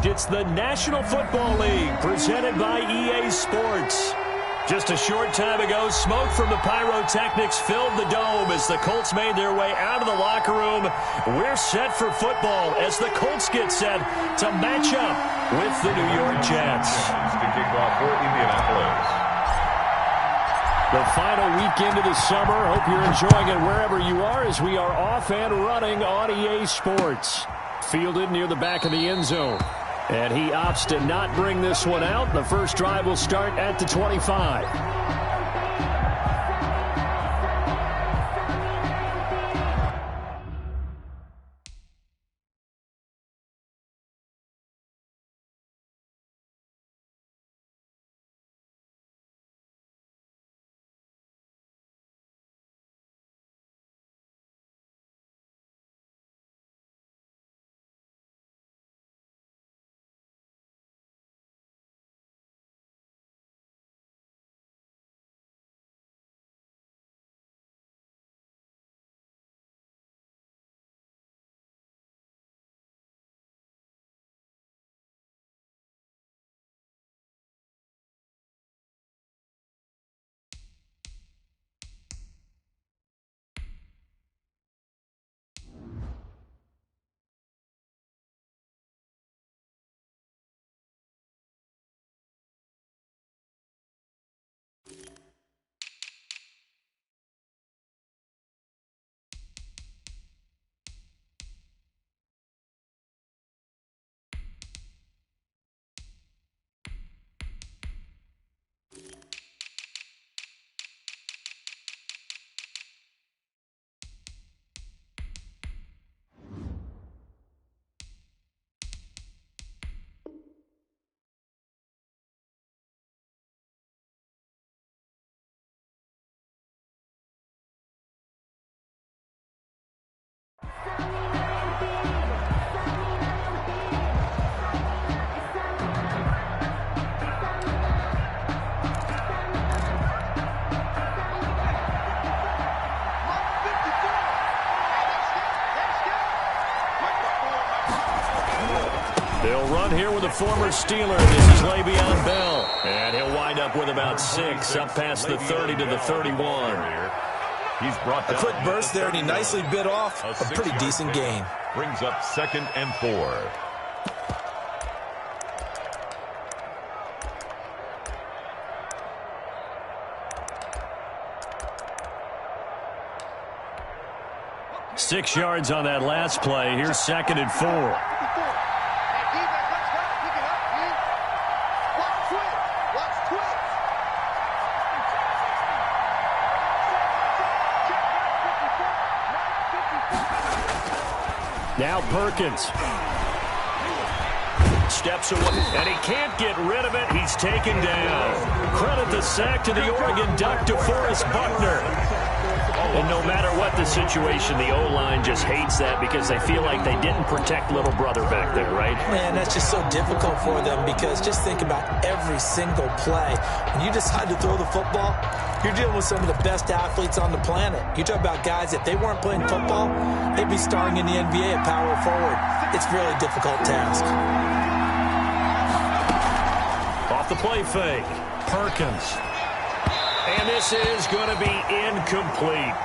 It's the National Football League presented by EA Sports. Just a short time ago, smoke from the pyrotechnics filled the dome as the Colts made their way out of the locker room. We're set for football as the Colts get set to match up with the New York Jets. To kick off for Indianapolis. The final weekend of the summer. Hope you're enjoying it wherever you are as we are off and running on EA Sports. Fielded near the back of the end zone. And he opts to not bring this one out. The first drive will start at the 25. They'll run here with a former Steeler. This is Le'Veon Bell. And he'll wind up with about 6, up past the 30 to the 31. He's brought down a quick burst there, and he nicely bit off a pretty decent gain. Brings up 2nd and 4. Six yards on that last play. Here's 2nd and 4. Now Perkins. Steps away, and he can't get rid of it. He's taken down. Credit the sack to the Oregon Duck, DeForest Buckner. And no matter what the situation, the O-line just hates that because they feel like they didn't protect little brother back there, right? Man, that's just so difficult for them because just think about every single play. When you decide to throw the football, you're dealing with some of the best athletes on the planet. You talk about guys, if they weren't playing football, they'd be starring in the NBA at power forward. It's a really difficult task. Off the play fake, Perkins. And this is going to be incomplete.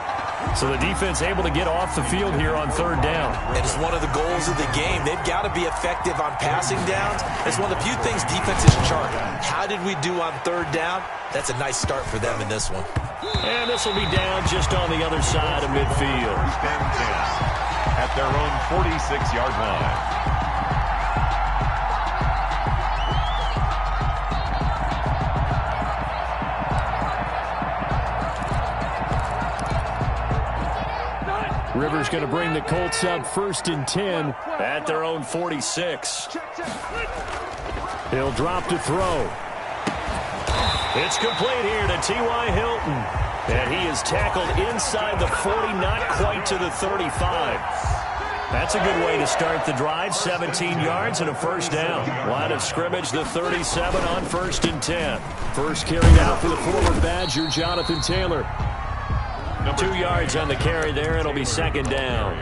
So the defense able to get off the field here on 3rd down. It is one of the goals of the game. They've got to be effective on passing downs. It's one of the few things defenses chart. How did we do on 3rd down? That's a nice start for them in this one. And this will be down just on the other side of midfield. At their own 46-yard line. Rivers going to bring the Colts up 1st and 10 at their own 46. He'll drop to throw. It's complete here to T.Y. Hilton. And he is tackled inside the 40, not quite to the 35. That's a good way to start the drive. 17 yards and a 1st down. Line of scrimmage, the 37 on 1st and 10. First carried out for the former Badger, Jonathan Taylor. 2 yards on the carry there. It'll be 2nd down.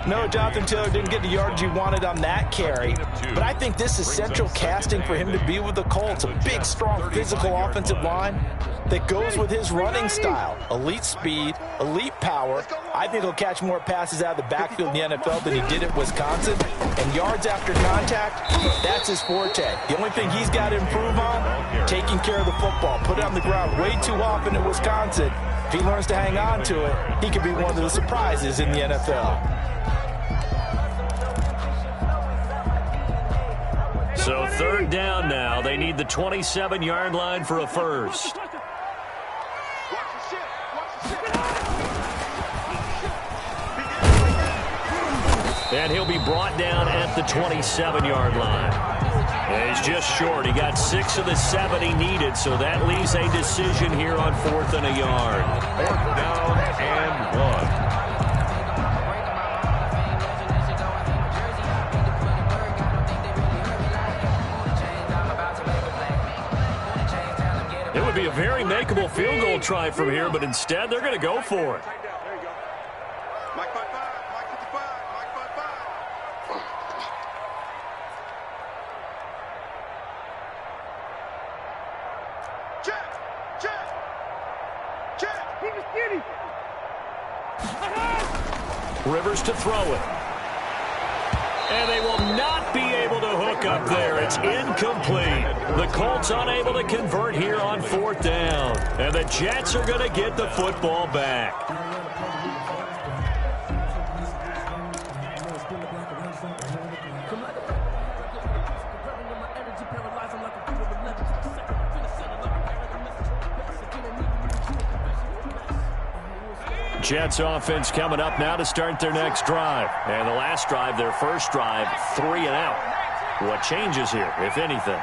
No, Jonathan Taylor didn't get the yardage he wanted on that carry, but I think this is central casting for him to be with the Colts. A big, strong, physical offensive line that goes with his running style. Elite speed, elite power. I think he'll catch more passes out of the backfield in the NFL than he did at Wisconsin. And yards after contact, that's his forte. The only thing he's got to improve on, taking care of the football. Put it on the ground way too often at Wisconsin. If he learns to hang on to it, he could be one of the surprises in the NFL. So third down now. They need the 27-yard line for a first. And he'll be brought down at the 27-yard line. And he's just short. He got 6 of the 7 he needed, so that leaves a decision here on 4th and a yard. 4th down and 1. It would be a very makeable field goal try from here, but instead they're going to go for it. Rivers to throw it. And they will not be able to hook up there. It's incomplete. The Colts unable to convert here on 4th down. And the Jets are going to get the football back. Jets offense coming up now to start their next drive. And the last drive, their first drive, 3 and out. What changes here, if anything?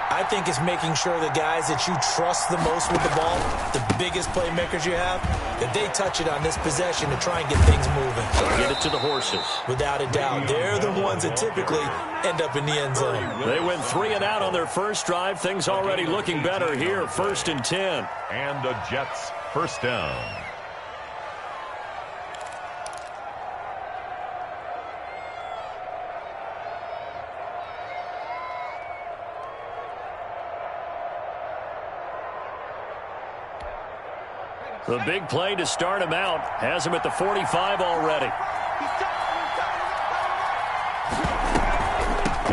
I think it's making sure the guys that you trust the most with the ball, the biggest playmakers you have, that they touch it on this possession to try and get things moving. Get it to the horses. Without a doubt. They're the ones that typically end up in the end zone. They went 3 and out on their first drive. Things already looking better here. 1st and 10. And the Jets first down. The big play to start him out. Has him at the 45 already.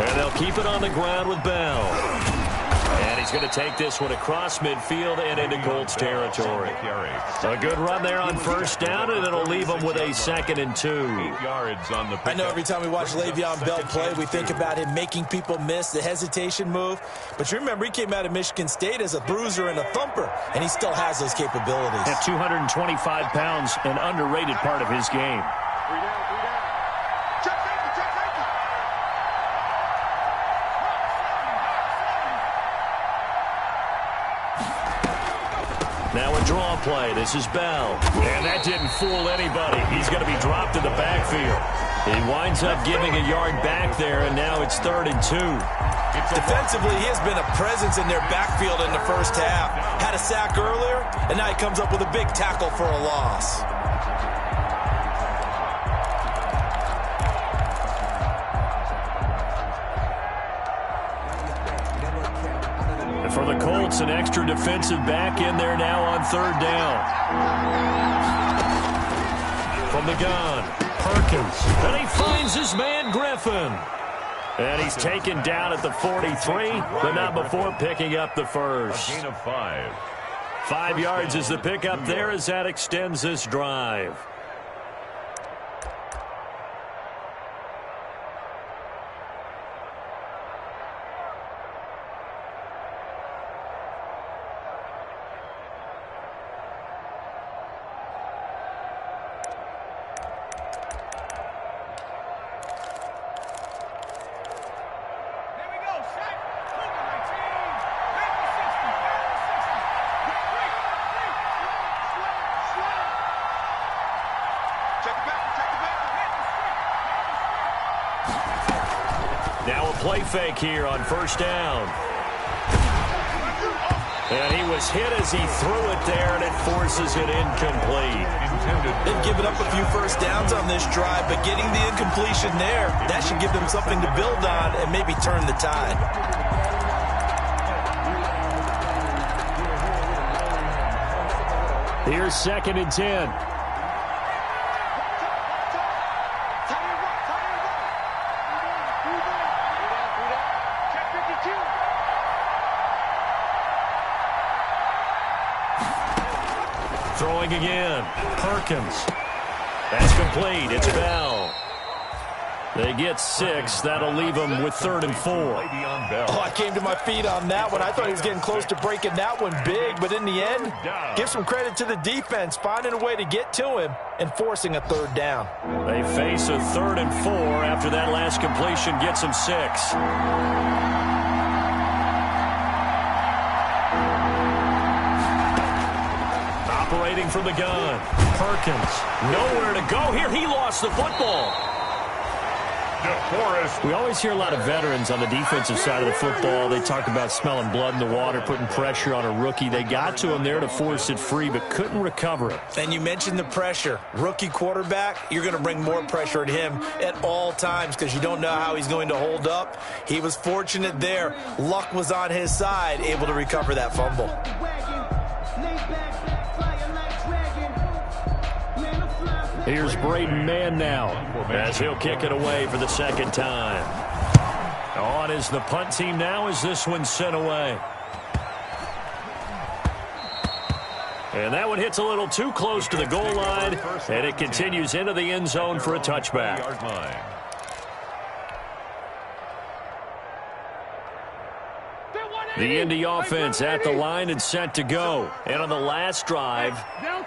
And they'll keep it on the ground with Bell. And he's going to take this one across midfield and into Colts territory. A good run there on 1st down, and it'll leave him with a 2nd and 2. 8 yards on the pickup. I know every time we watch Le'Veon Bell play, we think about him making people miss, the hesitation move. But you remember, he came out of Michigan State as a bruiser and a thumper, and he still has those capabilities. At 225 pounds, an underrated part of his game. Now a draw play. This is Bell. And that didn't fool anybody. He's going to be dropped in the backfield. He winds up giving a yard back there, and now it's 3rd and 2. Defensively, he has been a presence in their backfield in the first half. Had a sack earlier, and now he comes up with a big tackle for a loss. For the Colts, an extra defensive back in there now on 3rd down. From the gun, Perkins. And he finds his man, Griffin. And he's taken down at the 43, but not before picking up the first. A gain of 5. 5 yards is the pickup there as that extends this drive. Now a play fake here on 1st down. And he was hit as he threw it there, and it forces it incomplete. They've given up a few first downs on this drive, but getting the incompletion there, that should give them something to build on and maybe turn the tide. Here's 2nd and 10. Throwing again. Perkins. That's complete. It's Bell. They get 6. That'll leave them with 3rd and 4. Oh, I came to my feet on that one. I thought he was getting close to breaking that one big, but in the end, give some credit to the defense, finding a way to get to him and forcing a 3rd down. They face a 3rd and 4 after that last completion gets them 6. Operating from the gun. Perkins. Nowhere to go here. He lost the football. We always hear a lot of veterans on the defensive side of the football. They talk about smelling blood in the water, putting pressure on a rookie. They got to him there to force it free, but couldn't recover it. And you mentioned the pressure. Rookie quarterback, you're going to bring more pressure at him at all times because you don't know how he's going to hold up. He was fortunate there. Luck was on his side, able to recover that fumble. Here's Braden Mann now as he'll kick it away for the 2nd time. On is the punt team now as this one's sent away. And that one hits a little too close to the goal line, and it continues into the end zone for a touchback. The Indy offense at the line and set to go. And on the last drive,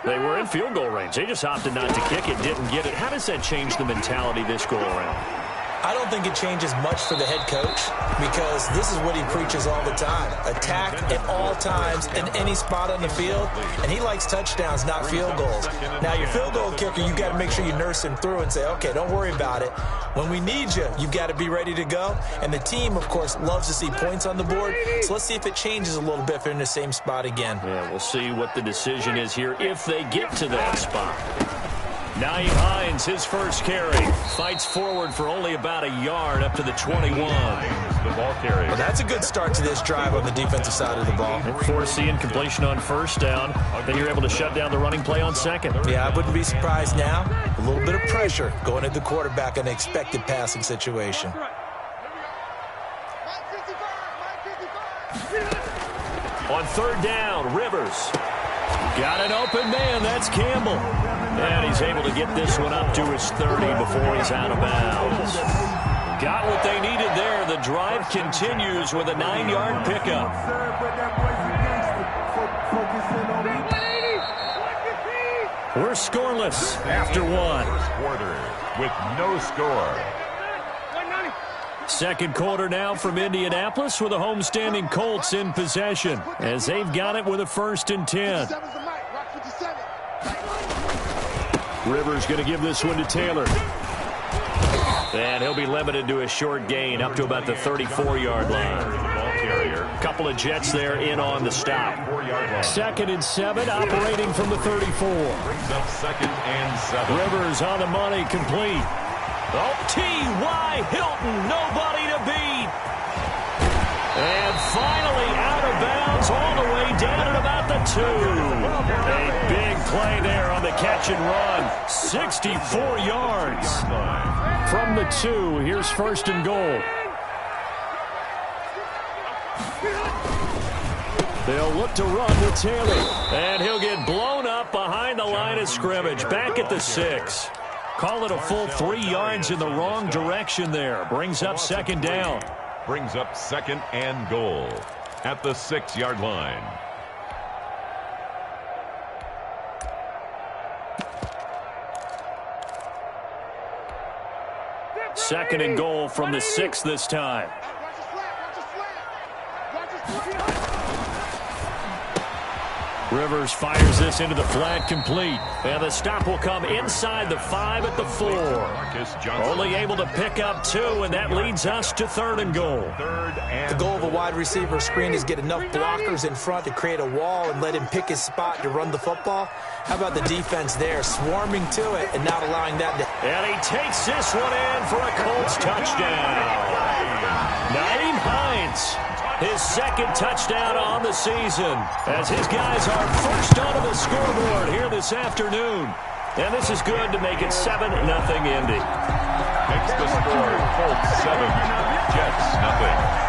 they were in field goal range. They just opted not to kick it, didn't get it. How does that change the mentality this go around? I don't think it changes much for the head coach because this is what he preaches all the time. Attack at all times in any spot on the field, and he likes touchdowns, not field goals. Now, your field goal kicker, you've got to make sure you nurse him through and say, okay, don't worry about it. When we need you, you've got to be ready to go. And the team, of course, loves to see points on the board. So let's see if it changes a little bit if they're in the same spot again. Yeah, we'll see what the decision is here if they get to that spot. Naeem Hines, his first carry, fights forward for only about a yard up to the 21. The ball carry. Well, that's a good start to this drive on the defensive side of the ball. Force the incompletion on 1st down. Then you're able to shut down the running play on 2nd. Yeah, I wouldn't be surprised now. A little bit of pressure going at the quarterback in an expected passing situation. On 3rd down, Rivers. Got an open man. That's Campbell. And he's able to get this one up to his 30 before he's out of bounds. Got what they needed there. The drive continues with a 9-yard pickup. We're scoreless after one. Quarter with no score. 2nd quarter now from Indianapolis with the homestanding Colts in possession as they've got it with a 1st and 10. Rivers going to give this one to Taylor. And he'll be limited to a short gain up to about the 34-yard line. Couple of Jets there in on the stop. 2nd and 7, operating from the 34. Brings up 2nd and 7. Rivers on the money, complete. Oh, T.Y. Hilton, nobody to beat. And finally out of bounds all the way down at about the 2. A big play there on the catch and run. 64 yards. From the 2, here's 1st and goal. They'll look to run with Taylor. And he'll get blown up behind the line of scrimmage. Back at the 6. Call it a full 3 yards in the wrong direction there. Brings up 2nd down. Brings up 2nd and goal at the 6-yard line. Second and goal from the 6 this time. Rivers fires this into the flat, complete. And the stop will come inside the 5 at the 4. Only able to pick up 2, and that leads us to 3rd and goal. The goal of a wide receiver screen is get enough blockers in front to create a wall and let him pick his spot to run the football. How about the defense there, swarming to it and not allowing that to... And he takes this one in for a Colts touchdown. Naeem Hines, his 2nd touchdown on the season, as his guys are first onto the scoreboard here this afternoon. And this is good to make it 7-0 Indy. Makes the score Colts 7, Jets 0.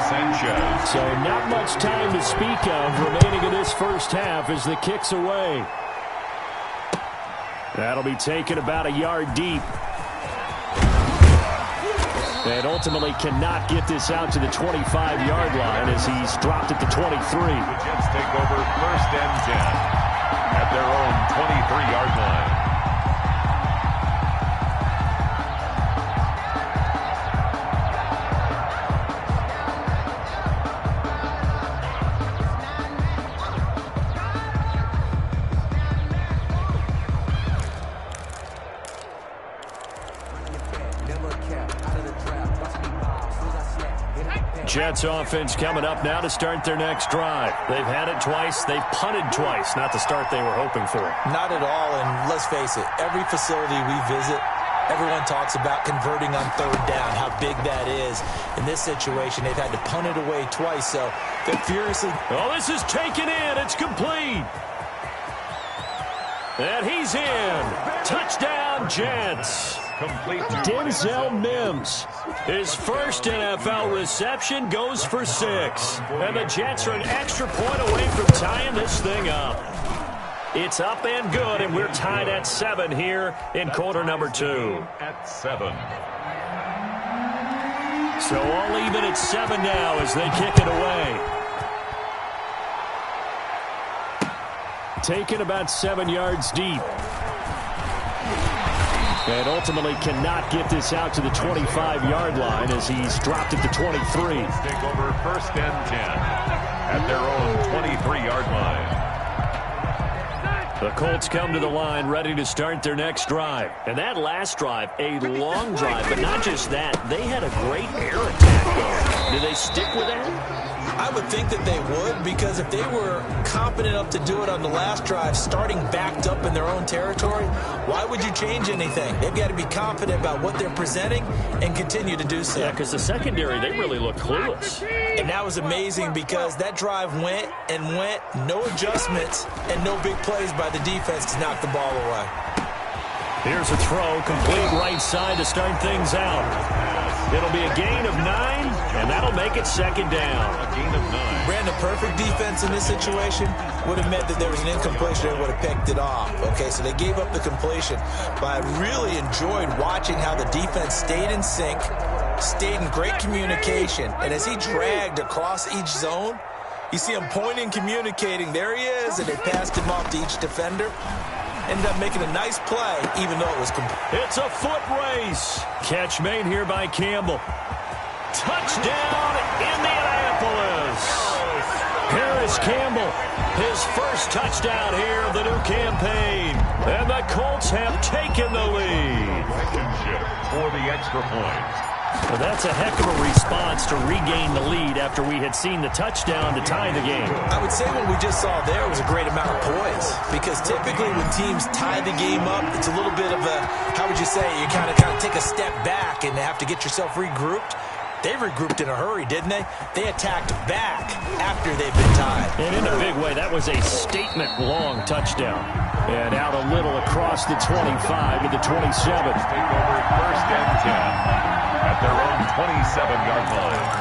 Sanchez. So not much time to speak of remaining in this first half as the kick's away. That'll be taken about a yard deep. And ultimately cannot get this out to the 25-yard line as he's dropped at the 23. The Jets take over 1st and 10 at their own 23-yard line. Jets offense coming up now to start their next drive. They've had it twice. They've punted twice. Not the start they were hoping for. Not at all, and let's face it, every facility we visit, everyone talks about converting on 3rd down, how big that is. In this situation, they've had to punt it away twice, so they're furiously... Oh, this is taken in. It's complete. And he's in. Touchdown, Jets. Denzel Mims, his first NFL reception, goes for 6. And the Jets are an extra point away from tying this thing up. It's up and good, and we're tied at 7 here in quarter number 2. At 7. So all even at 7 now as they kick it away. Taken about 7 yards deep. And ultimately cannot get this out to the 25-yard line as he's dropped at the 23. Take over 1st and 10 at their own 23-yard line. The Colts come to the line ready to start their next drive. And that last drive, a long drive, but not just that. They had a great air attack going. Do they stick with that? I would think that they would, because if they were confident enough to do it on the last drive, starting backed up in their own territory, why would you change anything? They've got to be confident about what they're presenting and continue to do so. Yeah, because the secondary, they really looked clueless. And that was amazing because that drive went and went, no adjustments, and no big plays by the defense to knock the ball away. Here's a throw, complete right side to start things out. It'll be a gain of 9, and that'll make it 2nd down. A gain of 9. Brandon, perfect defense in this situation would have meant that there was an incompletion and would have picked it off. Okay, so they gave up the completion. But I really enjoyed watching how the defense stayed in sync, stayed in great communication, and as he dragged across each zone, you see him pointing, communicating. There he is, and they passed him off to each defender. Ended up making a nice play, even though it was complete. It's a foot race. Catch made here by Campbell. Touchdown, Indianapolis. Harris Campbell, his first touchdown here of the new campaign. And the Colts have taken the lead. For the extra point. Well, that's a heck of a response to regain the lead after we had seen the touchdown to tie the game. I would say what we just saw there was a great amount of poise, because typically when teams tie the game up, it's a little bit of a, how would you say, you kind of take a step back and have to get yourself regrouped. They regrouped in a hurry, didn't they? They attacked back after they've been tied. And in a big way, that was a statement-long touchdown. And out a little across the 25 to the 27. Take over 1st and 10 at their own 27-yard line.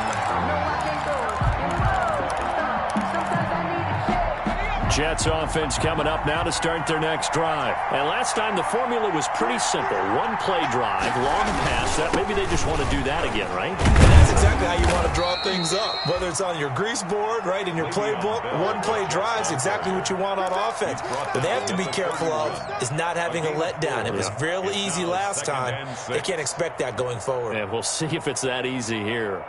Jets offense coming up now to start their next drive. And last time the formula was pretty simple. One play drive, long pass. That maybe they just want to do that again, right? And that's exactly how you want to draw things up. Whether it's on your grease board, right, in your playbook, one-play drives, exactly what you want on offense. What they have to be careful of is not having a letdown. It was really easy last time. They can't expect that going forward. And we'll see if it's that easy here.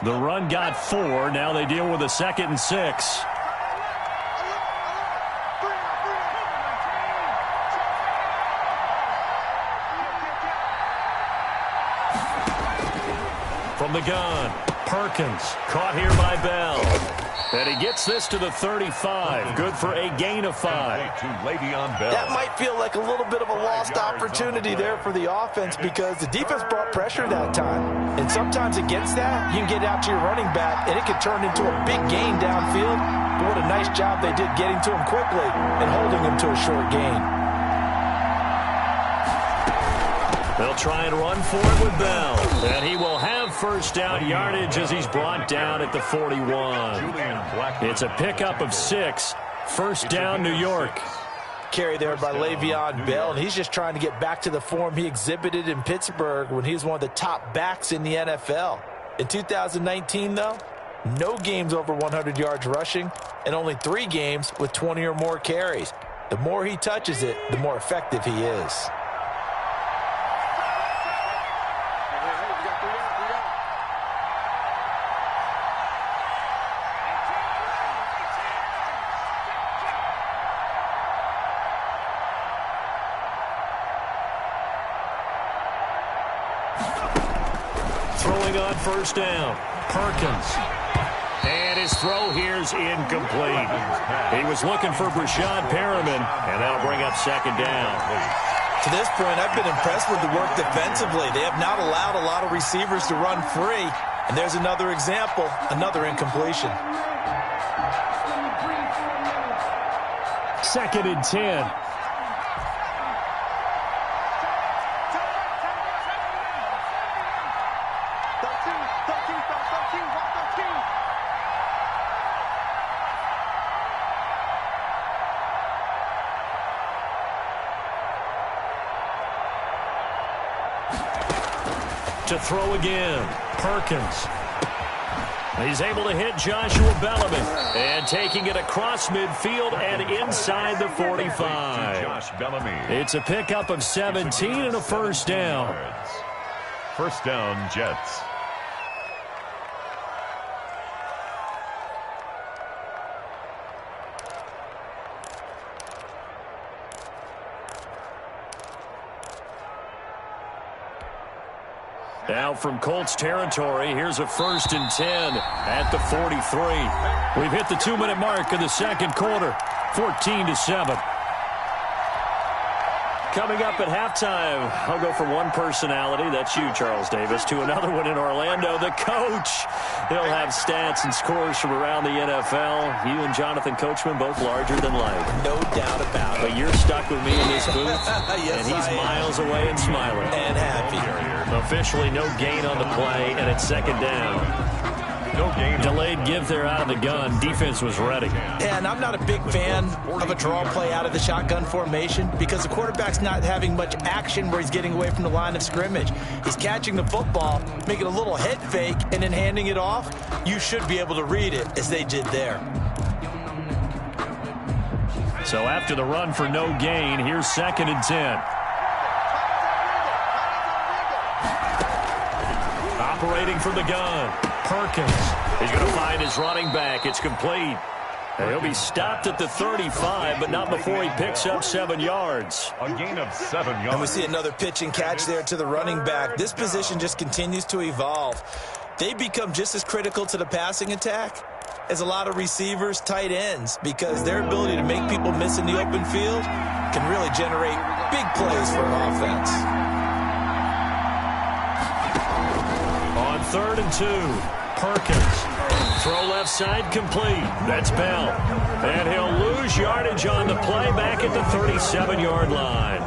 The run got 4. Now they deal with a 2nd and 6. From the gun, Perkins caught here by Bell. And he gets this to the 35. Good for a gain of 5. That might feel like a little bit of a lost opportunity there for the offense because the defense brought pressure that time. And sometimes against that, you can get out to your running back, and it can turn into a big gain downfield. But what a nice job they did getting to him quickly and holding him to a short gain. They'll try and run for it with Bell. And he will have first down yardage as he's brought down at the 41. It's a pickup of 6. First down, New York. Carry there by Le'Veon Bell, and he's just trying to get back to the form he exhibited in Pittsburgh when he was one of the top backs in the NFL. In 2019, though, no games over 100 yards rushing and only 3 games with 20 or more carries. The more he touches it, the more effective he is. Throwing on first down, Perkins. And his throw here's incomplete. He was looking for Brashad Perriman, and that'll bring up 2nd down. To this point, I've been impressed with the work defensively. They have not allowed a lot of receivers to run free. And there's another example, another incompletion. 2nd and 10. To throw again, Perkins. He's able to hit Joshua Bellamy. And taking it across midfield and inside the 45. It's a pickup of 17 and a first down. First down, Jets. Now from Colts territory, here's a 1st and 10 at the 43. We've hit the 2-minute mark in the 2nd quarter, 14-7. Coming up at halftime, I'll go from one personality, that's you, Charles Davis, to another one in Orlando, the coach. He'll have stats and scores from around the NFL. You and Jonathan Coachman both larger than life. No doubt about it. But you're stuck with me in this booth, yes, and he's miles away and smiling. And happy. Officially no gain on the play, and it's 2nd down. No gain. Delayed give there out of the gun. Defense was ready. And I'm not a big fan of a draw play out of the shotgun formation because the quarterback's not having much action where he's getting away from the line of scrimmage. He's catching the football, making a little head fake, and then handing it off. You should be able to read it as they did there. So after the run for no gain, here's 2nd and 10. Operating from the gun, Perkins. He's going to find his running back. It's complete. And he'll be stopped at the 35, but not before he picks up 7 yards. A gain of 7 yards. And we see another pitch and catch there to the running back. This position just continues to evolve. They become just as critical to the passing attack as a lot of receivers, tight ends, because their ability to make people miss in the open field can really generate big plays for an offense. On 3rd and 2, Perkins. Throw left side complete. That's Bell. And he'll lose yardage on the play back at the 37-yard line.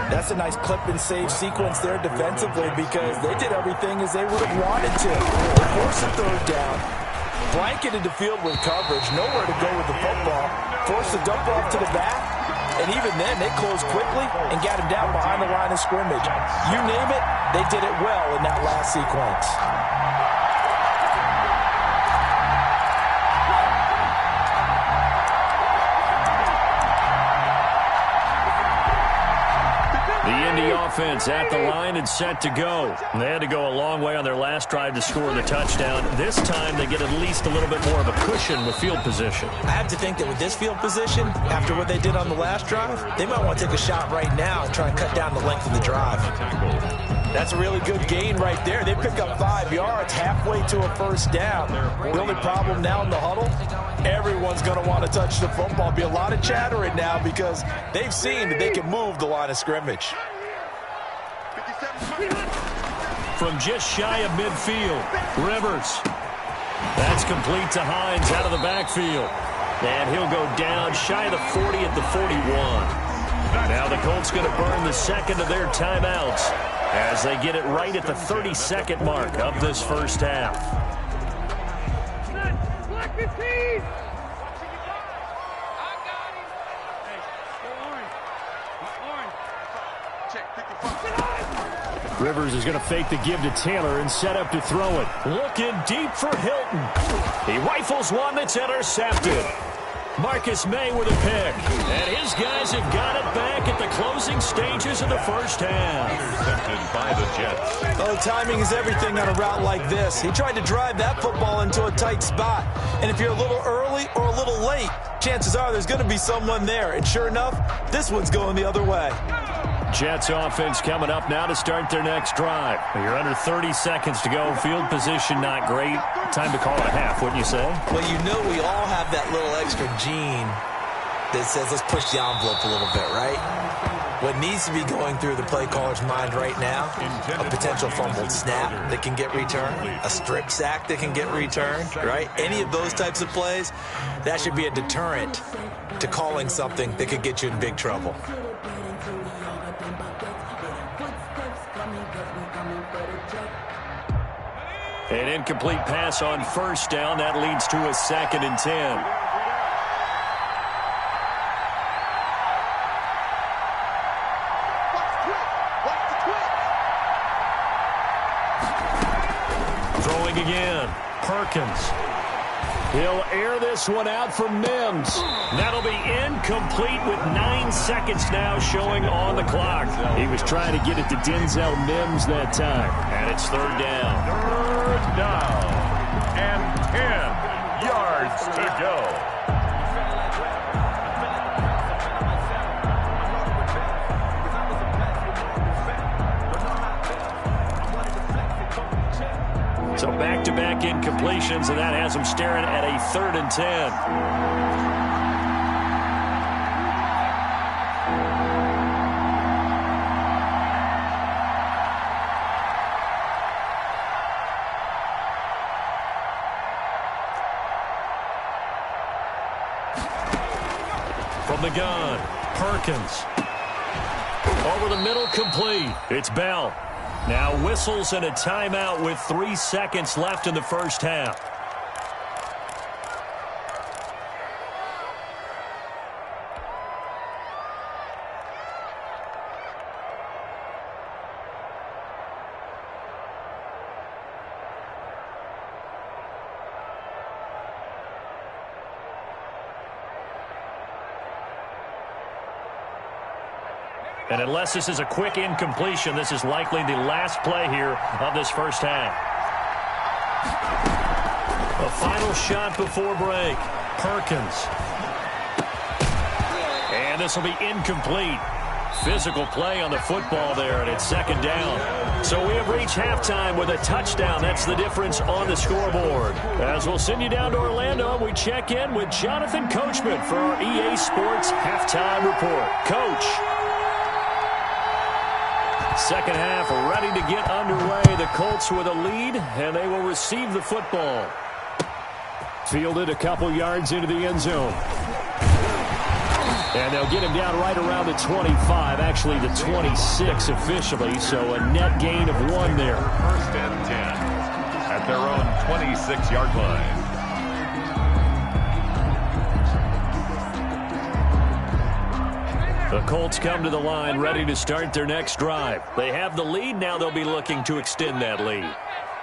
That's a nice clip and save sequence there defensively because they did everything as they would have wanted to. They forced a third down, blanketed the field with coverage, nowhere to go with the football, forced the dump off to the back, and even then they closed quickly and got him down behind the line of scrimmage. You name it, they did it well in that last sequence. Offense at the line and set to go. They had to go a long way on their last drive to score the touchdown. This time they get at least a little bit more of a cushion with field position. I have to think that with this field position, after what they did on the last drive, they might want to take a shot right now and try and cut down the length of the drive. That's a really good gain right there. They pick up 5 yards halfway to a first down. The only problem now in the huddle, everyone's going to want to touch the football. Be a lot of chattering now because they've seen that they can move the line of scrimmage. From just shy of midfield, Rivers. That's complete to Hines out of the backfield. And he'll go down shy of the 40 at the 41. Now the Colts going to burn the second of their timeouts as they get it right at the 32nd mark of this first half. Rivers is going to fake the give to Taylor and set up to throw it. Looking deep for Hilton. He rifles one that's intercepted. Marcus May with a pick. And his guys have got it back at the closing stages of the first half. Intercepted by the Jets. Oh, timing is everything on a route like this. He tried to drive that football into a tight spot. And if you're a little early or a little late, chances are there's going to be someone there. And sure enough, this one's going the other way. Jets offense coming up now to start their next drive. You're under 30 seconds to go. Field position not great. Time to call it a half, wouldn't you say? Well, you know we all have that little extra gene that says let's push the envelope a little bit, right? What needs to be going through the play caller's mind right now, a potential fumbled snap that can get returned, a strip sack that can get returned, right? Any of those types of plays, that should be a deterrent to calling something that could get you in big trouble. An incomplete pass on first down. That leads to a 2nd and 10. Throwing again. Perkins. He'll air this one out for Mims. That'll be incomplete with 9 seconds now showing on the clock. He was trying to get it to Denzel Mims that time. And it's 3rd down. 3rd down. And 10 yards to go. So back-to-back incompletions, and that has them staring at a 3rd and 10. From the gun, Perkins. Over the middle, complete. It's Bell. Now whistles and a timeout with 3 seconds left in the first half. And unless this is a quick incompletion, this is likely the last play here of this first half. A final shot before break. Perkins. And this will be incomplete. Physical play on the football there, and it's 2nd down. So we have reached halftime with a touchdown. That's the difference on the scoreboard. As we'll send you down to Orlando, we check in with Jonathan Coachman for our EA Sports Halftime Report. Coach. Second half ready to get underway. The Colts with a lead, and they will receive the football. Fielded a couple yards into the end zone. And they'll get him down right around the 25, actually the 26 officially, so a net gain of 1 there. First and 10 at their own 26-yard line. The Colts come to the line ready to start their next drive. They have the lead. Now they'll be looking to extend that lead.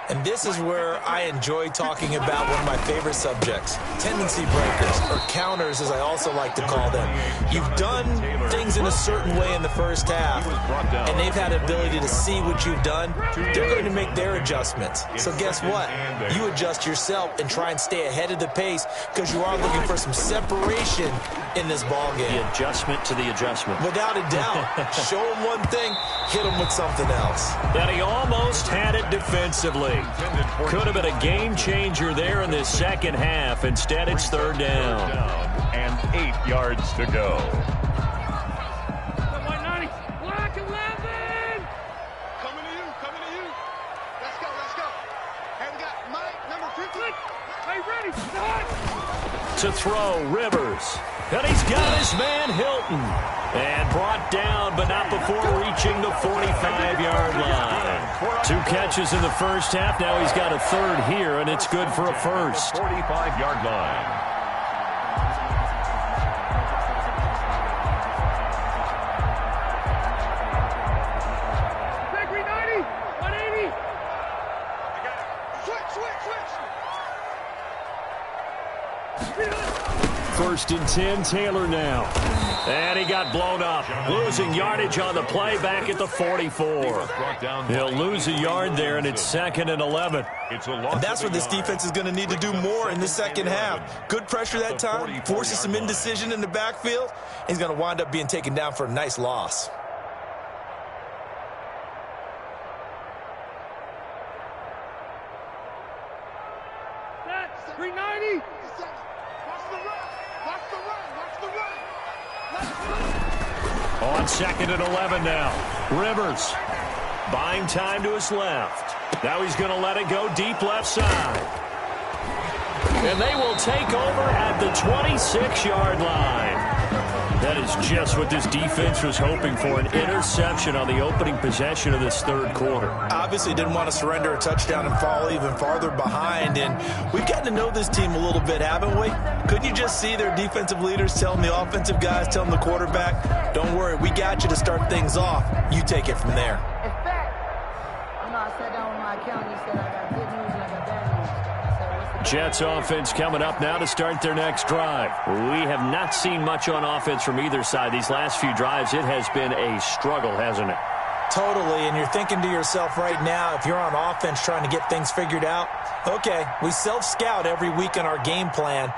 And this is where I enjoy talking about one of my favorite subjects, tendency breakers, or counters as I also like to call them. You've done things in a certain way in the first half, and they've had the ability to see what you've done. They're going to make their adjustments. So guess what? You adjust yourself and try and stay ahead of the pace because you are looking for some separation in this ball game. The adjustment to the adjustment. Without a doubt. Show them one thing, hit them with something else. That he almost had it defensively. Could have been a game changer there in this second half. Instead, it's third down. And 8 yards to go. Black 11! Coming to you. Let's go. Hey, we got Mike, number 50. Hey, ready, start! To throw, Rivers. And he's got his man, Hilton. And brought down, but not before reaching the 45-yard line. 2 catches in the first half. Now he's got a third here, and it's good for a first. 45-yard line. First and 10, Taylor now. And he got blown up. Losing yardage on the play back at the 44. He'll lose a yard there, and it's 2nd and 11. And that's what this defense is going to need to do more in the second half. Good pressure that time, forces some indecision in the backfield. He's going to wind up being taken down for a nice loss. That's 390. On 2nd and 11 now. Rivers buying time to his left. Now he's going to let it go deep left side. And they will take over at the 26-yard line. That is just what this defense was hoping for, an interception on the opening possession of this third quarter. Obviously didn't want to surrender a touchdown and fall even farther behind, and we've gotten to know this team a little bit, haven't we? Couldn't you just see their defensive leaders telling the offensive guys, telling the quarterback, don't worry, we got you to start things off. You take it from there. In fact, I sat down with my accountant and said I got good news and I got bad news. Jets offense coming up now to start their next drive. We have not seen much on offense from either side. These last few drives, it has been a struggle, hasn't it? Totally, and you're thinking to yourself right now, if you're on offense trying to get things figured out, okay, we self-scout every week on our game plan.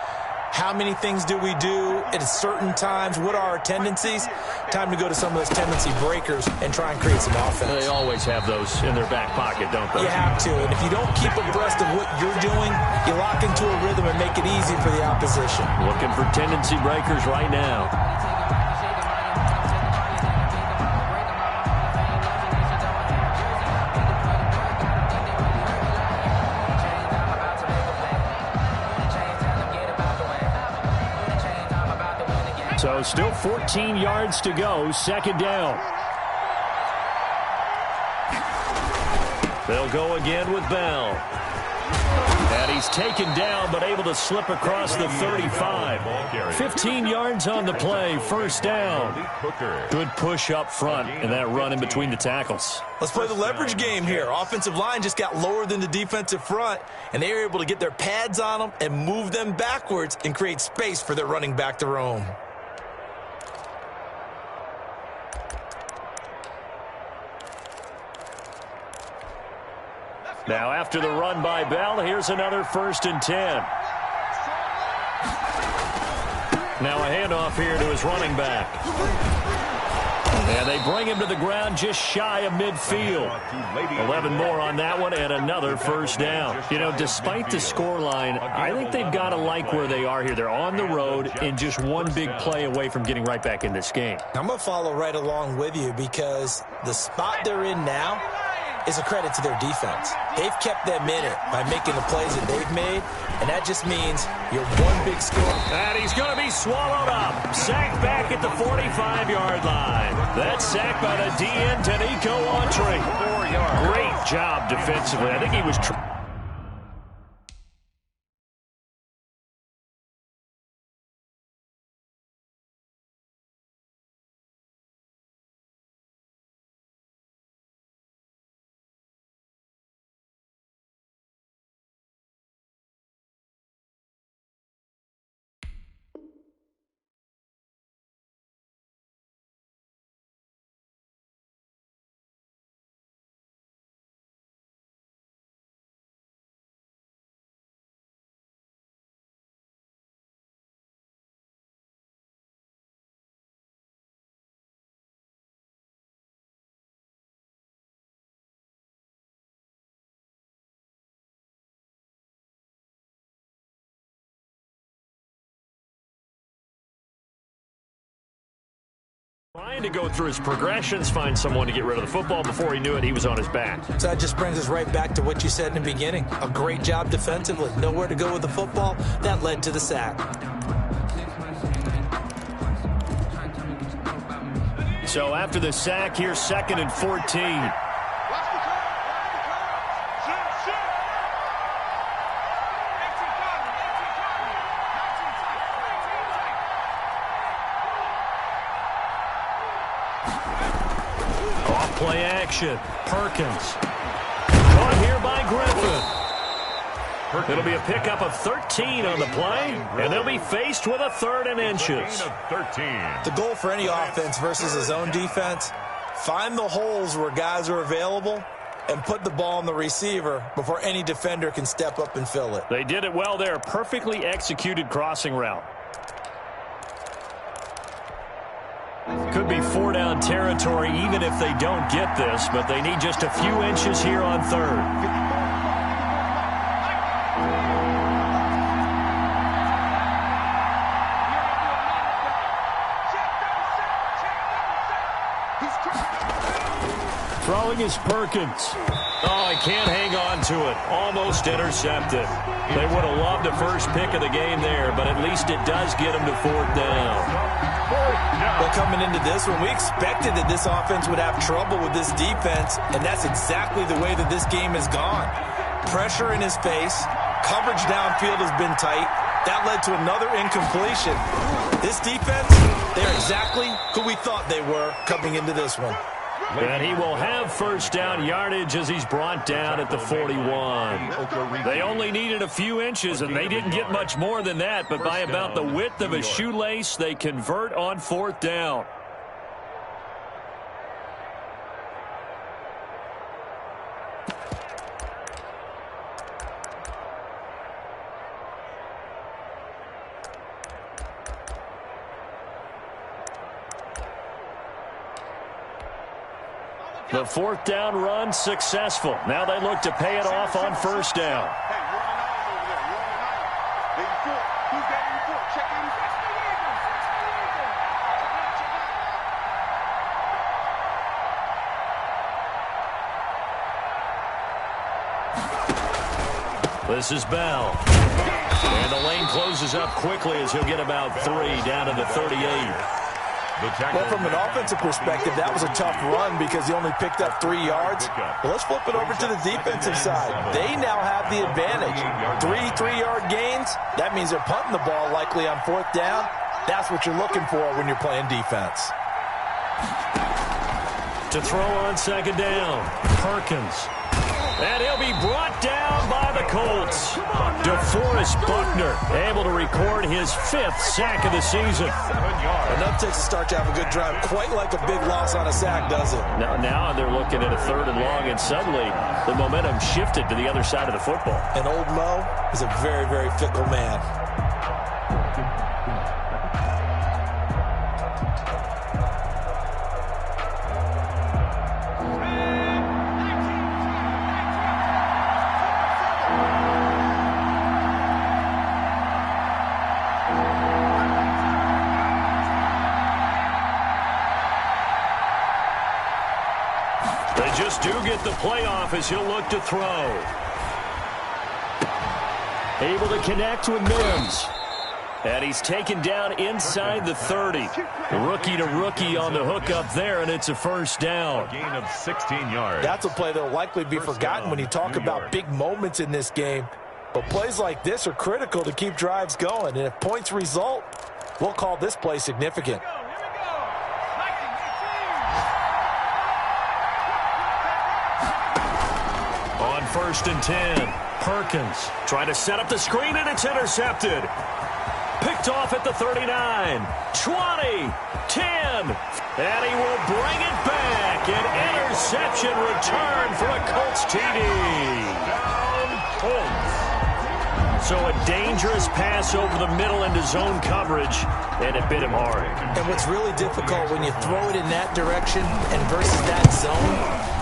How many things do we do at certain times? What are our tendencies? Time to go to some of those tendency breakers and try and create some offense. They always have those in their back pocket, don't they? You have to, and if you don't keep abreast of what you're doing, you lock into a rhythm and make it easy for the opposition. Looking for tendency breakers right now. So still 14 yards to go, 2nd down. They'll go again with Bell. And he's taken down, but able to slip across the 35. 15 yards on the play, 1st down. Good push up front, and that run in between the tackles. Let's play the leverage game here. Offensive line just got lower than the defensive front, and they were able to get their pads on them and move them backwards and create space for their running back to roam. Now after the run by Bell, here's another 1st and 10. Now a handoff here to his running back. And they bring him to the ground just shy of midfield. 11 more on that one and another 1st down. You know, despite the scoreline, I think they've got to like where they are here. They're on the road and just one big play away from getting right back in this game. I'm going to follow right along with you because the spot they're in now, is a credit to their defense. They've kept them in it by making the plays that they've made, and that just means you're one big score. And he's going to be swallowed up. Sacked back at the 45-yard line. That's sacked by the DN, Tanico Autry. 4 yards. Great job defensively. I think he was... Trying to go through his progressions, find someone to get rid of the football. Before he knew it, he was on his back. So that just brings us right back to what you said in the beginning. A great job defensively. Nowhere to go with the football. That led to the sack. So after the sack, here's 2nd and 14. Play action. Perkins. Caught here by Griffin. It'll be a pickup of 13 on the play, and they'll be faced with a 3rd and inches. 13. The goal for any offense versus his own defense, find the holes where guys are available and put the ball on the receiver before any defender can step up and fill it. They did it well there. Perfectly executed crossing route. Could be 4-down territory even if they don't get this, but they need just a few inches here on 3rd. Throwing is Perkins. Oh, he can't hang on to it. Almost intercepted. They would have loved the first pick of the game there, but at least it does get them to 4th down. Well, coming into this one, we expected that this offense would have trouble with this defense, and that's exactly the way that this game has gone. Pressure in his face. Coverage downfield has been tight. That led to another incompletion. This defense, they're exactly who we thought they were coming into this one. And he will have 1st down yardage as he's brought down at the 41. They only needed a few inches, and they didn't get much more than that, but by about the width of a shoelace, they convert on 4th down. The 4th down run successful. Now they look to pay it off on 1st down. This is Bell. And the lane closes up quickly as he'll get about 3 down to the 38. Well, from an offensive perspective, that was a tough run because he only picked up 3 yards. Well, let's flip it over to the defensive side. They now have the advantage. 3 3-yard gains, that means they're punting the ball likely on 4th down. That's what you're looking for when you're playing defense. To throw on 2nd down, Perkins. And he'll be brought down by the Colts. DeForest Buckner able to record his 5th sack of the season. Enough takes to start to have a good drive. Quite like a big loss on a sack, does it? Now they're looking at a 3rd and long, and suddenly the momentum shifted to the other side of the football. And old Mo is a very, very fickle man. They just do get the playoff as he'll look to throw. Able to connect with Mims. And he's taken down inside the 30. Rookie to rookie on the hook up there, and it's a first down. A gain of 16 yards. That's a play that will likely be forgotten when you talk about big moments in this game. But plays like this are critical to keep drives going. And if points result, we'll call this play significant. On 1st and 10, Perkins trying to set up the screen, and it's intercepted. Picked off at the 39, 20, 10, and he will bring it back. An interception return for a Colts TD. Down Colts. So a dangerous pass over the middle into zone coverage, and it bit him hard. And what's really difficult when you throw it in that direction and versus that zone,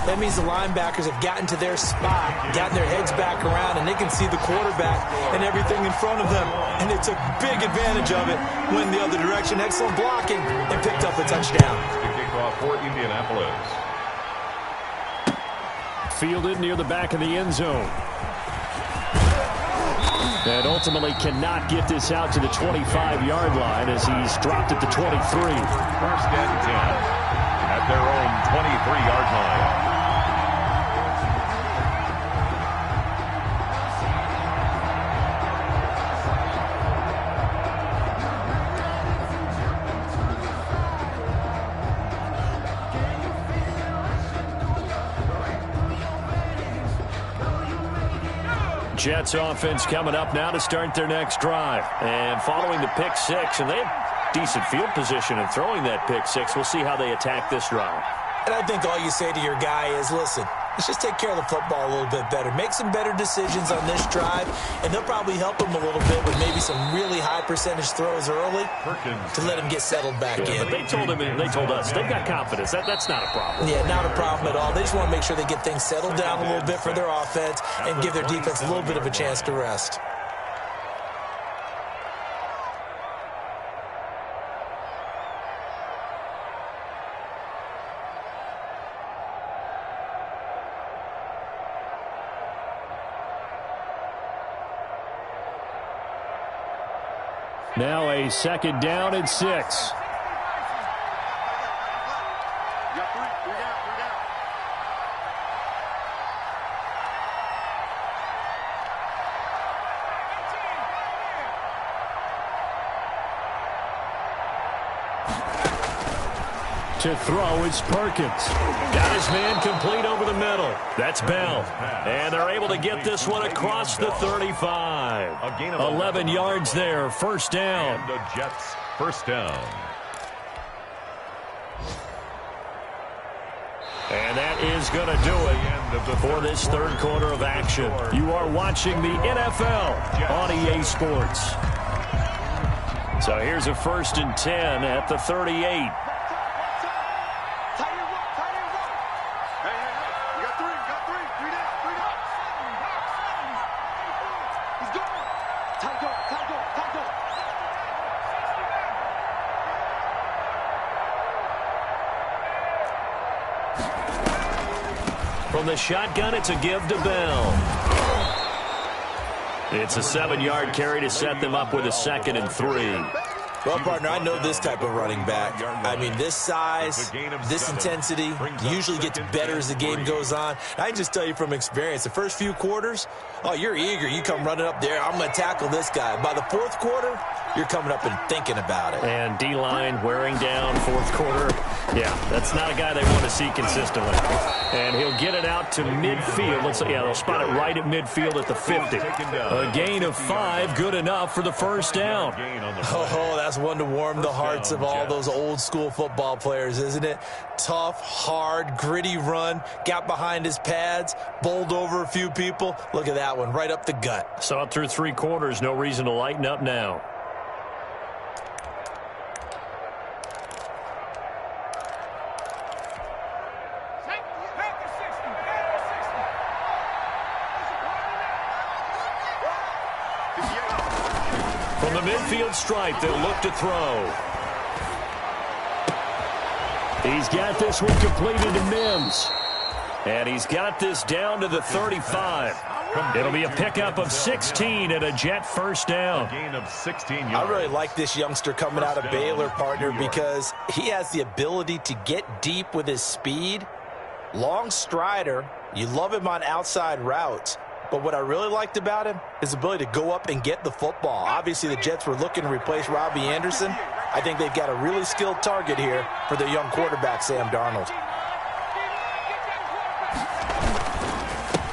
that means the linebackers have gotten to their spot, gotten their heads back around, and they can see the quarterback and everything in front of them. And they took big advantage of it, went the other direction, excellent blocking, and picked up a touchdown. The kickoff for Indianapolis. Fielded near the back of the end zone. And ultimately cannot get this out to the 25-yard line as he's dropped at the 23. 1st and 10 at their own 23-yard line. Jets offense coming up now to start their next drive. And following the pick six, and they have decent field position in throwing that pick six. We'll see how they attack this drive. And I think all you say to your guy is, listen, let's just take care of the football a little bit better. Make some better decisions on this drive, and they'll probably help him a little bit with maybe some really high percentage throws early to let him get settled back in. But they told him, and they told us, they've got confidence. That's not a problem. Yeah, not a problem at all. They just want to make sure they get things settled down a little bit for their offense and give their defense a little bit of a chance to rest. Now a 2nd down and 6. To throw is Perkins. Got his man complete over the middle. That's Bell. And they're able to get this one across the 35. 11 yards there, 1st down. And the Jets, 1st down. And that is going to do it for this 3rd quarter of action. You are watching the NFL on EA Sports. So here's a 1st and 10 at the 38. From the shotgun, it's a give to Bell. It's a 7-yard carry to set them up with a 2nd and 3. Well, partner, I know this type of running back. I mean, this size, this intensity usually gets better as the game goes on. I can just tell you from experience, the first few quarters, oh, you're eager. You come running up there, I'm going to tackle this guy. By the 4th quarter, you're coming up and thinking about it. And D-line wearing down 4th quarter. Yeah, that's not a guy they want to see consistently. And he'll get it out to midfield. They'll spot it right at midfield at the 50. A gain of 5, good enough for the 1st down. Oh, that's one to warm the hearts of all those old school football players, isn't it? Tough, hard, gritty run, got behind his pads, bowled over a few people. Look at that one, right up the gut. Saw it through 3 quarters, no reason to lighten up now. From the midfield stripe, they'll look to throw. He's got this one completed to Mims. And he's got this down to the 35. It'll be a pickup of 16 and a Jet first down. A gain of 16 yards. I really like this youngster coming out of Baylor, partner, because he has the ability to get deep with his speed. Long strider. You love him on outside routes. But what I really liked about him is his ability to go up and get the football. Obviously, the Jets were looking to replace Robbie Anderson. I think they've got a really skilled target here for their young quarterback, Sam Darnold.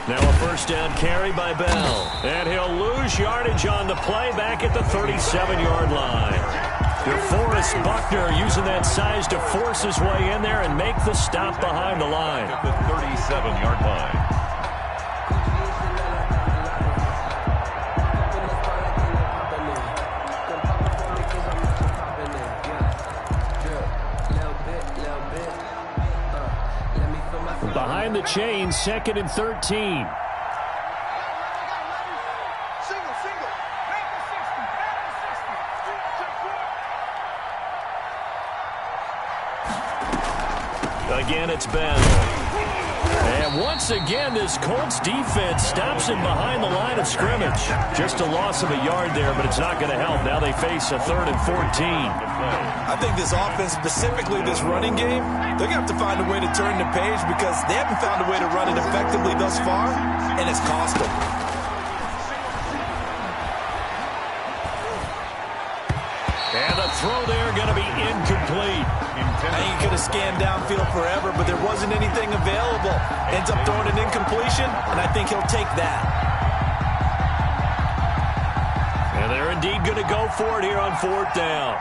Now a first down carry by Bell. And he'll lose yardage on the play back at the 37-yard line. DeForest Buckner using that size to force his way in there and make the stop behind the line. At the 37-yard line. Behind the chain, 2nd and 13. Again, it's Bell. And once again, this Colts defense stops him behind the line of scrimmage. Just a loss of a yard there, but it's not going to help. Now they face a 3rd and 14. I think this offense, specifically this running game, they're going to have to find a way to turn the page because they haven't found a way to run it effectively thus far, and it's cost them. And the throw there going to be incomplete. He could have scanned downfield forever, but there wasn't anything available. Ends up throwing an incompletion, and I think he'll take that. And they're indeed going to go for it here on 4th down.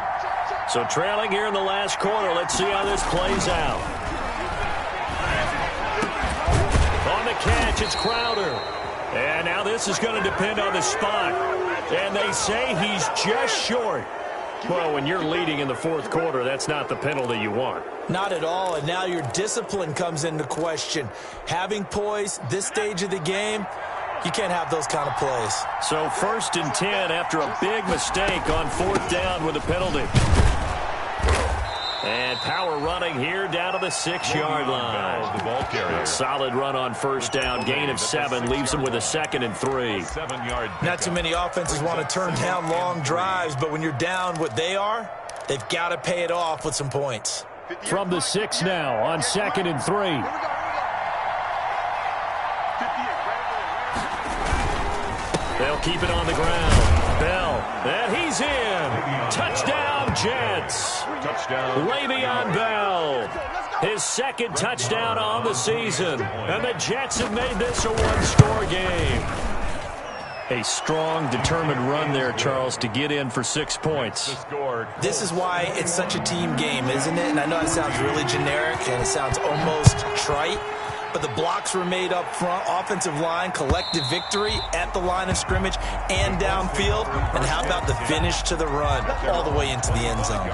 So trailing here in the last quarter. Let's see how this plays out. On the catch, it's Crowder. And now this is going to depend on the spot. And they say he's just short. Well, when you're leading in the 4th quarter, that's not the penalty you want. Not at all, and now your discipline comes into question. Having poise this stage of the game, you can't have those kind of plays. So 1st and 10 after a big mistake on 4th down with a penalty. And power running here down to the 6-yard line. The ball carrier. Solid run on 1st down. Gain of 7 leaves them with a 2nd and 3. 7-yard. Not too many offenses want to turn down long drives, but when you're down what they are, they've got to pay it off with some points. From the 6 now on 2nd and 3. They'll keep it on the ground. Bell, and he's in. Touchdown, Jets. Touchdown. Le'Veon Bell. His 2nd touchdown on the season. And the Jets have made this a one-score game. A strong, determined run there, Charles, to get in for 6 points. This is why it's such a team game, isn't it? And I know it sounds really generic and it sounds almost trite, but the blocks were made up front, offensive line, collective victory at the line of scrimmage and downfield. And how about the finish to the run all the way into the end zone?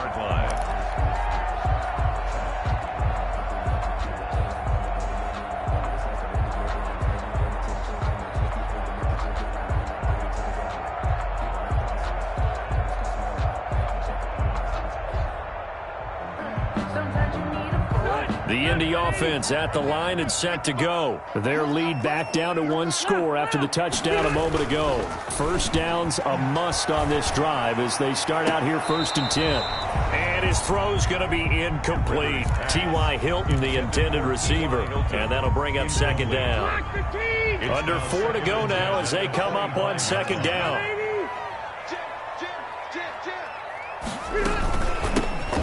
The Indy offense at the line and set to go. Their lead back down to 1 score after the touchdown a moment ago. 1st down's a must on this drive as they start out here 1st and 10. And his throw's going to be incomplete. T.Y. Hilton, the intended receiver. And that'll bring up 2nd down. Under 4 to go now as they come up on 2nd down.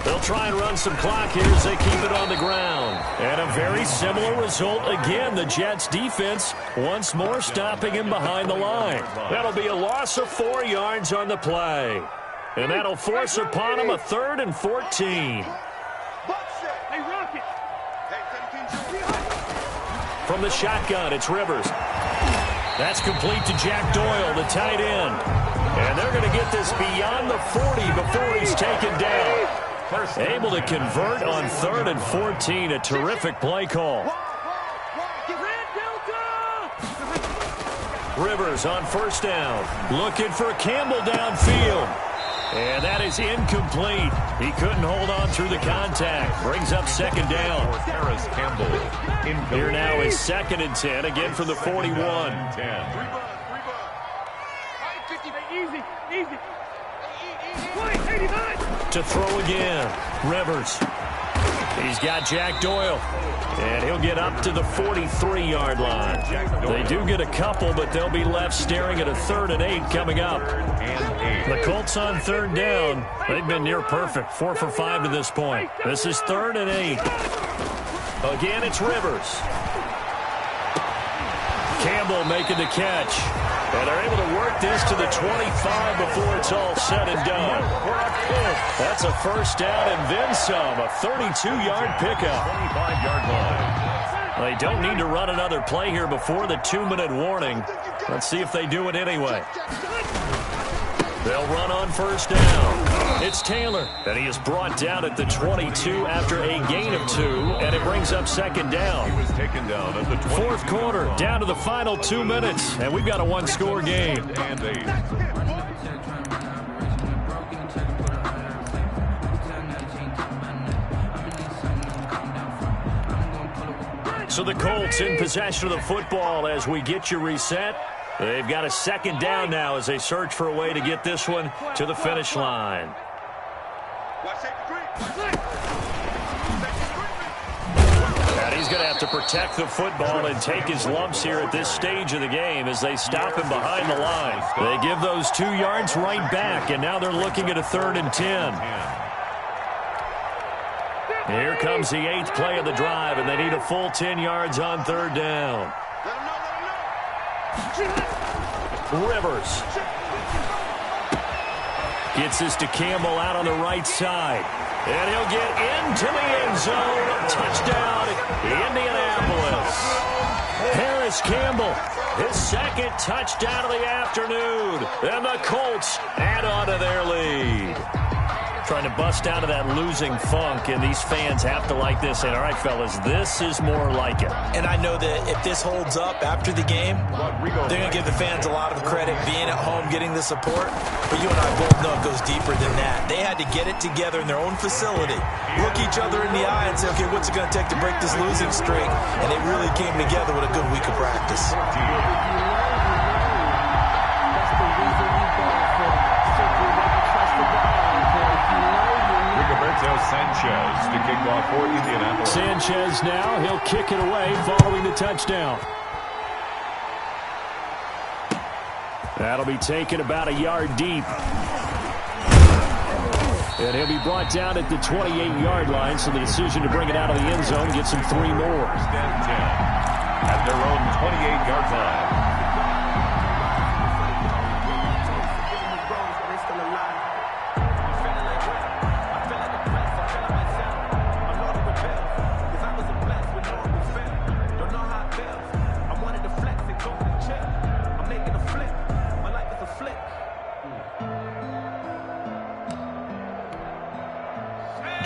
They'll try and run some clock here as they keep it on the ground. And a very similar result again. The Jets defense once more stopping him behind the line. That'll be a loss of 4 yards on the play. And that'll force upon him a 3rd and 14. From the shotgun, it's Rivers. That's complete to Jack Doyle, the tight end. And they're going to get this beyond the 40 before he's taken down. Able to convert on 3rd and 14. A terrific play call. Rivers on 1st down. Looking for Campbell downfield. And that is incomplete. He couldn't hold on through the contact. Brings up second down. Harris Campbell. Here now is 2nd and 10, again from the 41. To throw again. Rivers. He's got Jack Doyle. And he'll get up to the 43-yard line. They do get a couple, but they'll be left staring at a 3rd and 8 coming up. The Colts on 3rd down. They've been near perfect, 4 for 5 to this point. This is 3rd and 8. Again, it's Rivers. Campbell making the catch. And they're able to work this to the 25 before it's all said and done. That's a first down and then some. A 32-yard pickup. 25-yard line. They don't need to run another play here before the 2-minute warning. Let's see if they do it anyway. They'll run on first down. It's Taylor, and he is brought down at the 22 after a gain of 2, and it brings up second down. He was taken down at the 22. 4th quarter, down to the final 2 minutes, and we've got a one-score game. And 8. So the Colts in possession of the football as we get you reset. They've got a 2nd down now as they search for a way to get this one to the finish line. And he's going to have to protect the football and take his lumps here at this stage of the game as they stop him behind the line. They give those 2 yards right back, and now they're looking at a 3rd and 10. Here comes the 8th play of the drive, and they need a full 10 yards on 3rd down. Rivers gets this to Campbell out on the right side. And he'll get into the end zone. Touchdown, Indianapolis. Harris Campbell, his 2nd touchdown of the afternoon. And the Colts add on to their lead. Trying to bust out of that losing funk, and these fans have to like this. And all right, fellas, this is more like it. And I know that if this holds up after the game, they're going to give the fans a lot of credit being at home, getting the support. But you and I both know it goes deeper than that. They had to get it together in their own facility, look each other in the eye and say, okay, what's it going to take to break this losing streak? And they really came together with a good week of practice. Sanchez to kick off for Indianapolis. Sanchez now, he'll kick it away following the touchdown. That'll be taken about a yard deep. And he'll be brought down at the 28-yard line, so the decision to bring it out of the end zone gets him 3 more. At their own 28-yard line.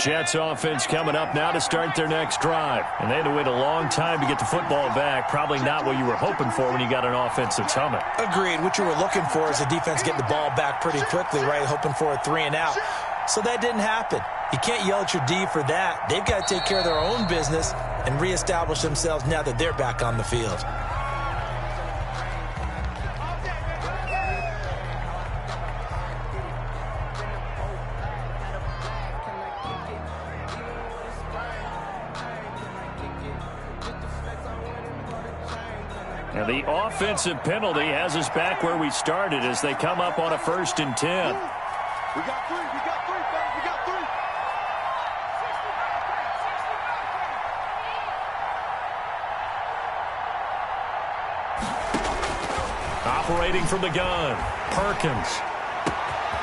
Jets offense coming up now to start their next drive. And they had to wait a long time to get the football back. Probably not what you were hoping for when you got an offense that's humming. Agreed. What you were looking for is the defense getting the ball back pretty quickly, right? Hoping for a 3 and out. So that didn't happen. You can't yell at your D for that. They've got to take care of their own business and reestablish themselves now that they're back on the field. And the offensive penalty has us back where we started as they come up on a 1st and 10. We got 3, fellas, we got 3. Operating from the gun, Perkins.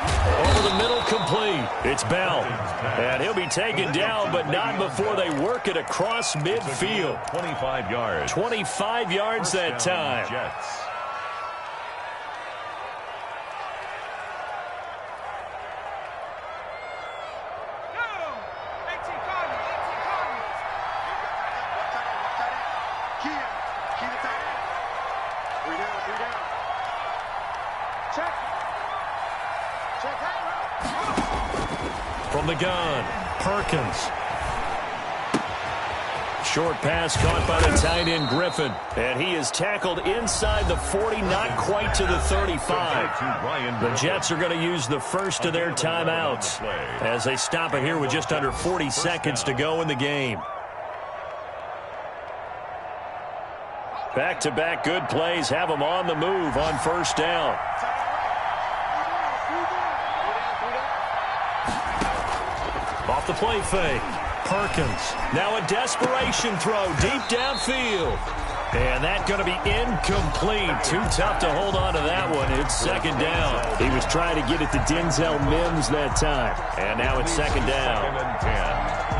Over the middle, complete. It's Bell. And he'll be taken down, but not before they work it across midfield. 25 yards. 25 yards that time. Jets. From the gun, Perkins. Short pass caught by the tight end Griffin. And he is tackled inside the 40, not quite to the 35. The Jets are going to use the first of their timeouts as they stop it here with just under 40 seconds to go in the game. Back-to-back good plays have them on the move on first down. Off the play fake. Perkins. Now a desperation throw deep downfield. And that's going to be incomplete. Too tough to hold on to that one. It's second down. He was trying to get it to Denzel Mims that time. And now it's second down. Second and 10.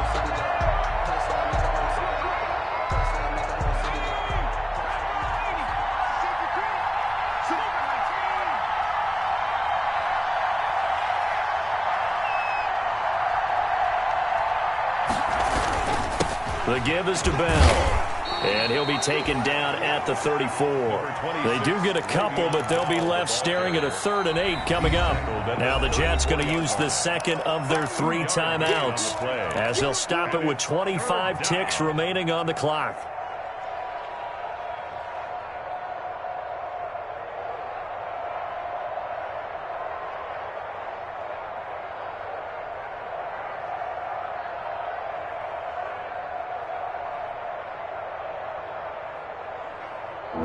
The give is to Bell. And he'll be taken down at the 34. They do get a couple, but they'll be left staring at a 3rd and 8 coming up. Now the Jets going to use the second of their 3 timeouts as they'll stop it with 25 ticks remaining on the clock.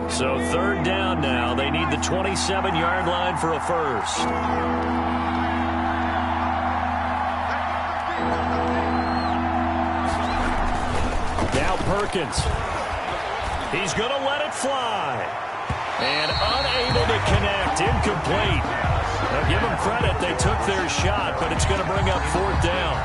So 3rd down now. They need the 27-yard line for a first. Now Perkins. He's going to let it fly. And unable to connect. Incomplete. Now give them credit. They took their shot, but it's going to bring up 4th down.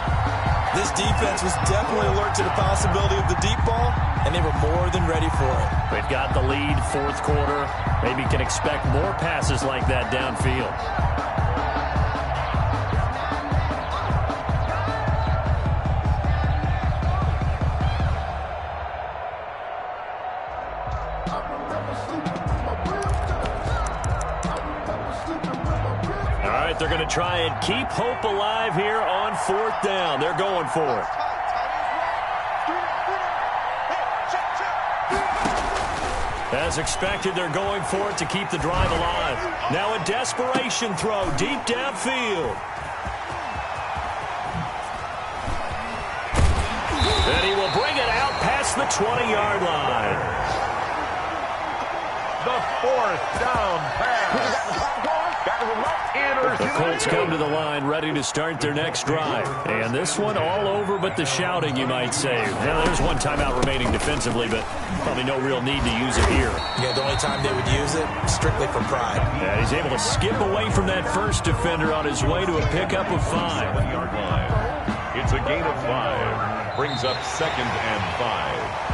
This defense was definitely alert to the possibility of the deep ball, and they were more than ready for it. They've got the lead, 4th quarter. Maybe can expect more passes like that downfield. All right, they're going to try and keep hope alive here on 4th down. They're going for it. As expected, they're going for it to keep the drive alive. Now a desperation throw deep downfield. And he will bring it out past the 20-yard line. The 4th down pass. The Colts come to the line ready to start their next drive. And this one all over but the shouting, you might say. Now, there's one timeout remaining defensively, but probably no real need to use it here. Yeah, the only time they would use it, strictly for pride. Yeah, he's able to skip away from that first defender on his way to a pickup of 5. 7-yard line. It's a gain of 5. Brings up 2nd and 5.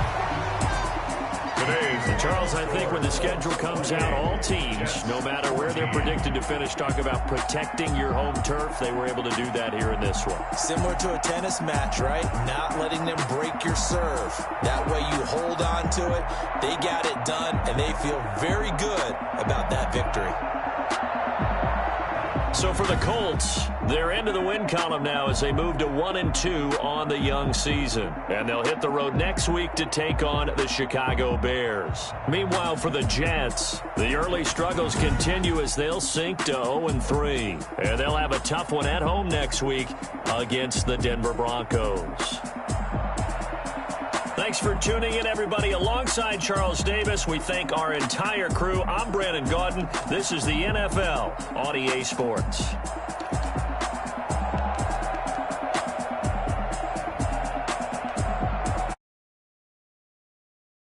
Charles, I think when the schedule comes out, all teams, no matter where they're predicted to finish, talk about protecting your home turf. They were able to do that here in this one. Similar to a tennis match, right? Not letting them break your serve. That way you hold on to it. They got it done, and they feel very good about that victory. So for the Colts, they're into the win column now as they move to 1-2 on the young season. And they'll hit the road next week to take on the Chicago Bears. Meanwhile, for the Jets, the early struggles continue as they'll sink to 0-3. And they'll have a tough one at home next week against the Denver Broncos. Thanks for tuning in, everybody. Alongside Charles Davis, we thank our entire crew. I'm Brandon Gaudin. This is the NFL on EA Sports.